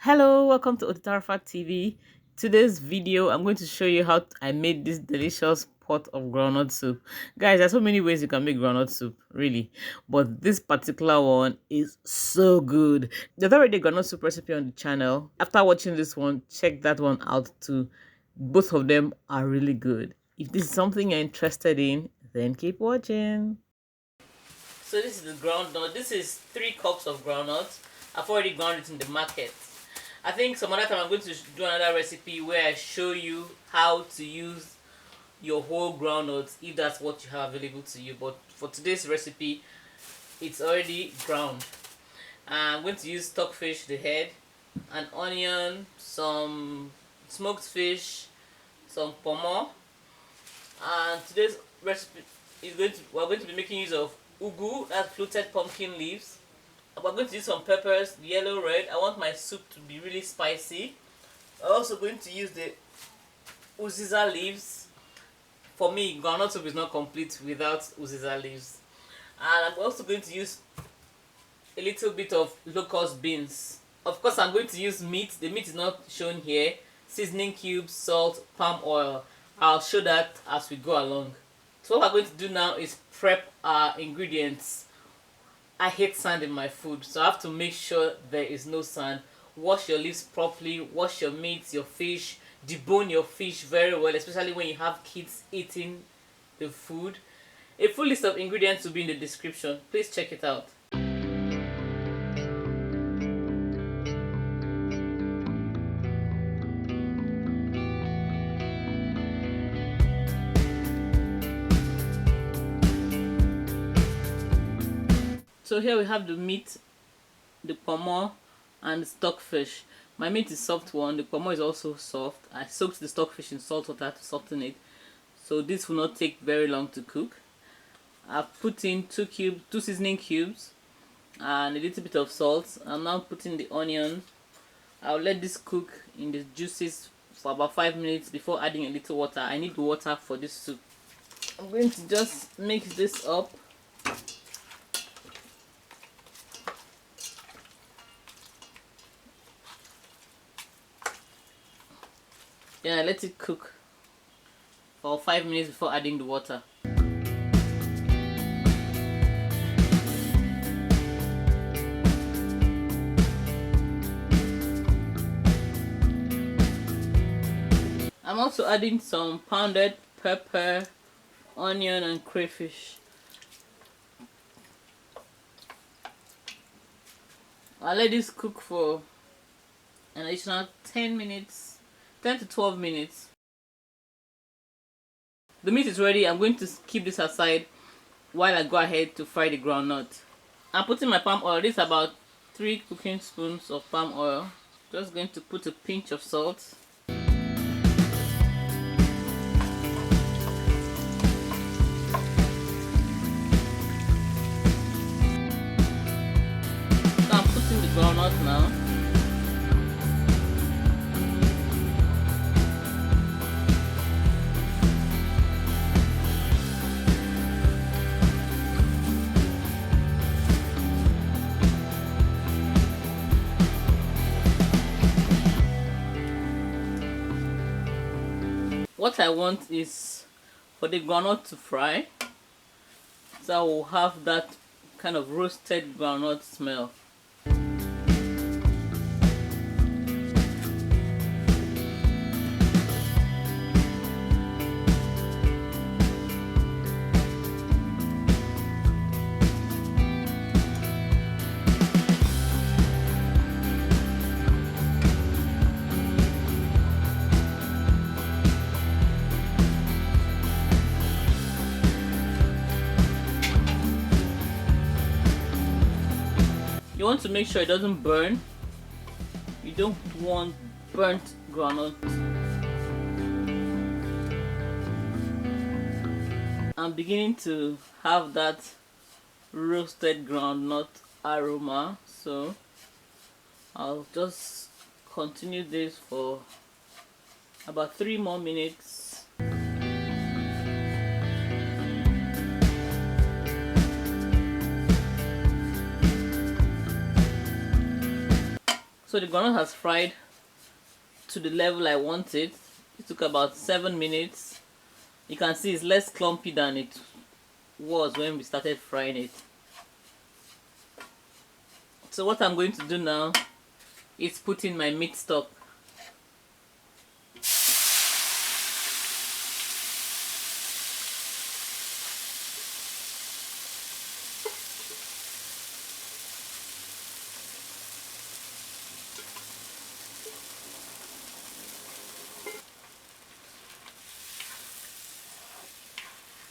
Hello, welcome to otfdha TV. Today's video, I'm going to show you how I made this delicious pot of groundnut soup. Guys, there's so many ways you can make groundnut soup, really. But this particular one is so good. There's already a groundnut soup recipe on the channel. After watching this one, check that one out too. Both of them are really good. If this is something you're interested in, then keep watching. So this is the groundnut. This is 3 cups of groundnut. I've already ground it in the market. I think some other time I'm going to do another recipe where I show you how to use your whole groundnuts if that's what you have available to you. But for today's recipe, it's already ground. I'm going to use stockfish, the head, an onion, some smoked fish, some pomo. And today's recipe is we're going to be making use of ugu, that's fluted pumpkin leaves. I'm going to use some peppers, yellow, red. I want my soup to be really spicy. I'm also going to use the Uziza leaves. For me, groundnut soup is not complete without Uziza leaves. And I'm also going to use a little bit of locust beans. Of course, I'm going to use meat. The meat is not shown here. Seasoning cubes, salt, palm oil. I'll show that as we go along. So what we're going to do now is prep our ingredients. I hate sand in my food, so I have to make sure there is no sand. Wash your leaves properly, wash your meat, your fish, debone your fish very well, especially when you have kids eating the food. A full list of ingredients will be in the description. Please check it out. So here we have the meat, the pomo, and the stockfish. My meat is soft one, the pomo is also soft. I soaked the stockfish in salt water to soften it, so this will not take very long to cook. I've put in two seasoning cubes and a little bit of salt. I'm now putting the onion. I'll let this cook in the juices for about 5 minutes before adding a little water. I need water for this soup. I'm going to just mix this up. Then I let it cook for 5 minutes before adding the water. I'm also adding some pounded pepper, onion, and crayfish. I'll let this cook for an additional 10 to 12 minutes. The meat is ready. I'm going to keep this aside while I go ahead to fry the groundnut. I'm putting my palm oil. This is about 3 cooking spoons of palm oil. Just going to put a pinch of salt. So I'm putting the groundnut now. What I want is for the groundnut to fry, so I will have that kind of roasted groundnut smell. You want to make sure it doesn't burn. You don't want burnt groundnut. I'm beginning to have that roasted groundnut aroma, so I'll just continue this for about 3 more minutes. So the groundnut has fried to the level I want it. It took about 7 minutes. You can see it's less clumpy than it was when we started frying it. So what I'm going to do now is put in my meat stock.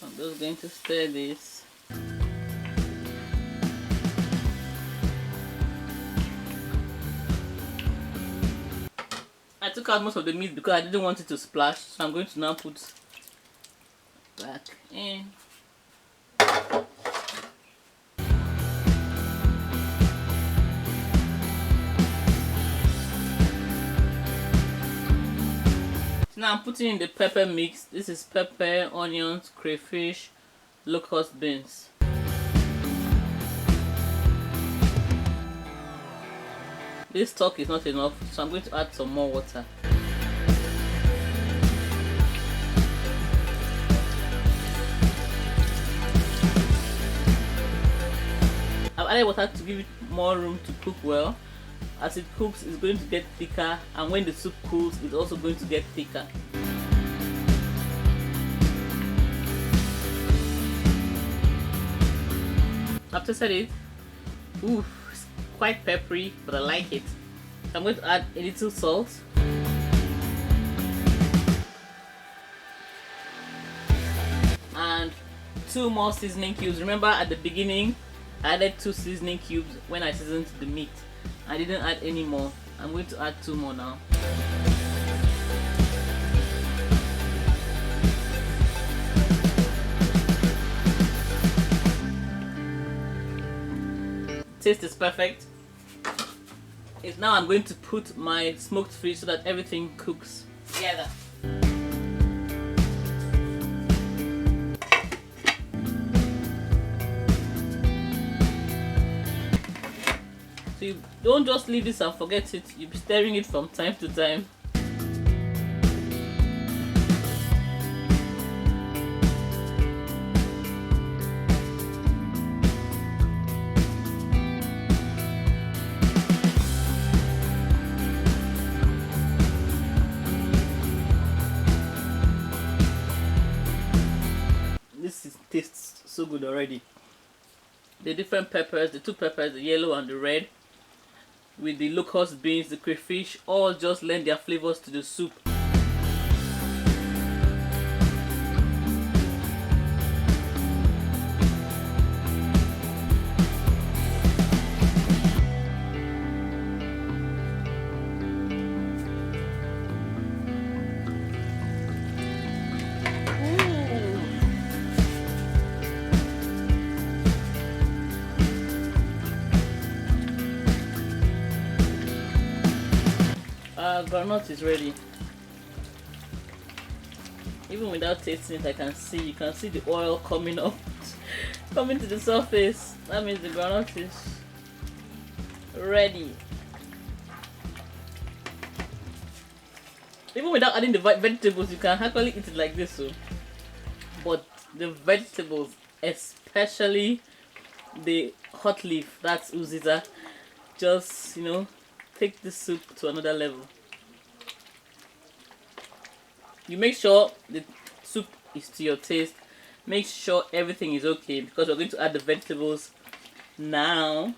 I'm just going to stir this. I took out most of the meat because I didn't want it to splash, so I'm going to now put back in. So now I'm putting in the pepper mix. This is pepper, onions, crayfish, locust beans. This stock is not enough, so I'm going to add some more water. I've added water to give it more room to cook well. As it cooks, it's going to get thicker, and when the soup cools, it's also going to get thicker. I've tasted it. Ooh, it's quite peppery, but I like it. I'm going to add a little salt. And 2 more seasoning cubes. Remember at the beginning, I added 2 seasoning cubes when I seasoned the meat. I didn't add any more. I'm going to add 2 more now. Taste is perfect. Now I'm going to put my smoked fish so that everything cooks together. So you don't just leave this and forget it. You'll be stirring it from time to time. Tastes so good already. The different peppers, the 2 peppers, the yellow and the red, with the locust beans, the crayfish, all just lend their flavors to the soup. Groundnut is ready. Even without tasting it, you can see the oil coming up, coming to the surface. That means the groundnut is ready. Even without adding the vegetables, you can actually eat it like this. So, but the vegetables, especially the Hotleaf, that's Uziza, just take the soup to another level. You make sure the soup is to your taste. Make sure everything is okay because we're going to add the vegetables now.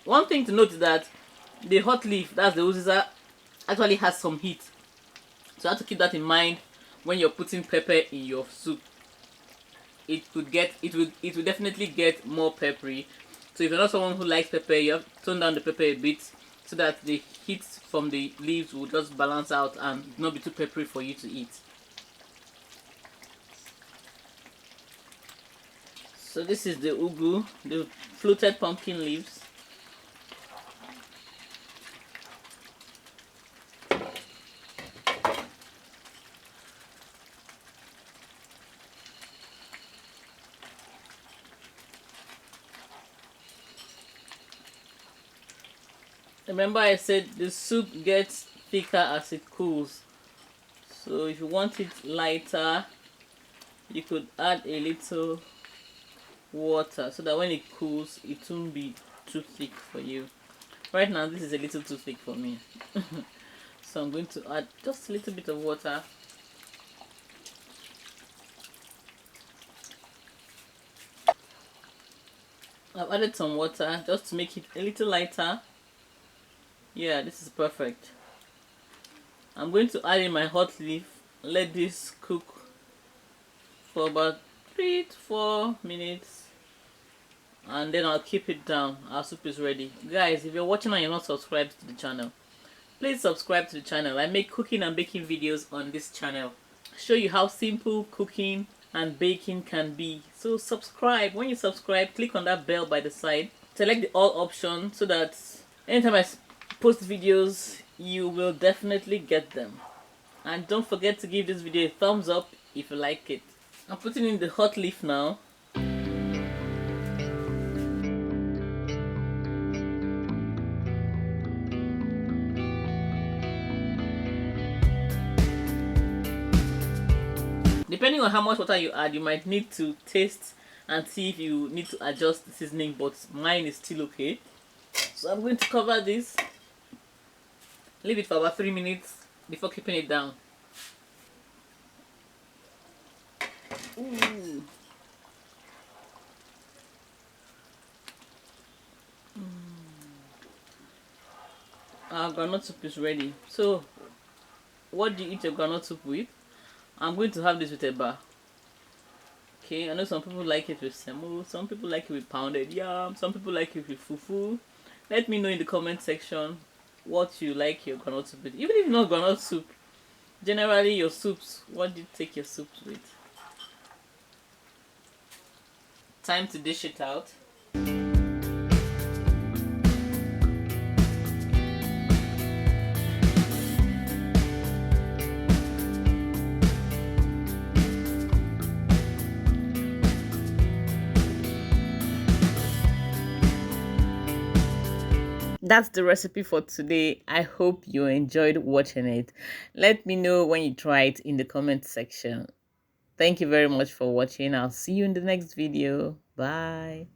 One thing to note is that the Hotleaf, that's the Uziza, actually has some heat. So you have to keep that in mind when you're putting pepper in your soup. It will definitely get more peppery. So if you're not someone who likes pepper, you have to tone down the pepper a bit so that the heat from the leaves will just balance out and not be too peppery for you to eat. So this is the ugu, the fluted pumpkin leaves. Remember I said the soup gets thicker as it cools. So if you want it lighter, you could add a little water so that when it cools, it won't be too thick for you. Right now, this is a little too thick for me. So I'm going to add just a little bit of water. I've added some water just to make it a little lighter. Yeah, this is perfect. I'm going to add in my hot leaf. Let this cook for about 3 to 4 minutes, and then I'll keep it down. Our soup is ready. Guys, if you're watching and you're not subscribed to the channel, please subscribe to the channel. I make cooking and baking videos on this channel. Show you how simple cooking and baking can be. So subscribe. When you subscribe, click on that bell by the side. Select the all option so that anytime I post videos, you will definitely get them. And don't forget to give this video a thumbs up if you like it. I'm putting in the hot leaf now. Depending on how much water you add, you might need to taste and see if you need to adjust the seasoning, but mine is still okay. So I'm going to cover this, leave it for about 3 minutes before keeping it down. Ooh. Our groundnut soup is ready. So what do you eat your groundnut soup with? I'm going to have this with a bar. Okay, I know some people like it with semo, some people like it with pounded yam, some people like it with fufu. Let me know in the comment section what you like your groundnut soup with. Even if not groundnut soup, generally your soups, what do you take your soups with? Time to dish it out. That's the recipe for today. I hope you enjoyed watching it. Let me know when you try it in the comment section. Thank you very much for watching. I'll see you in the next video. Bye.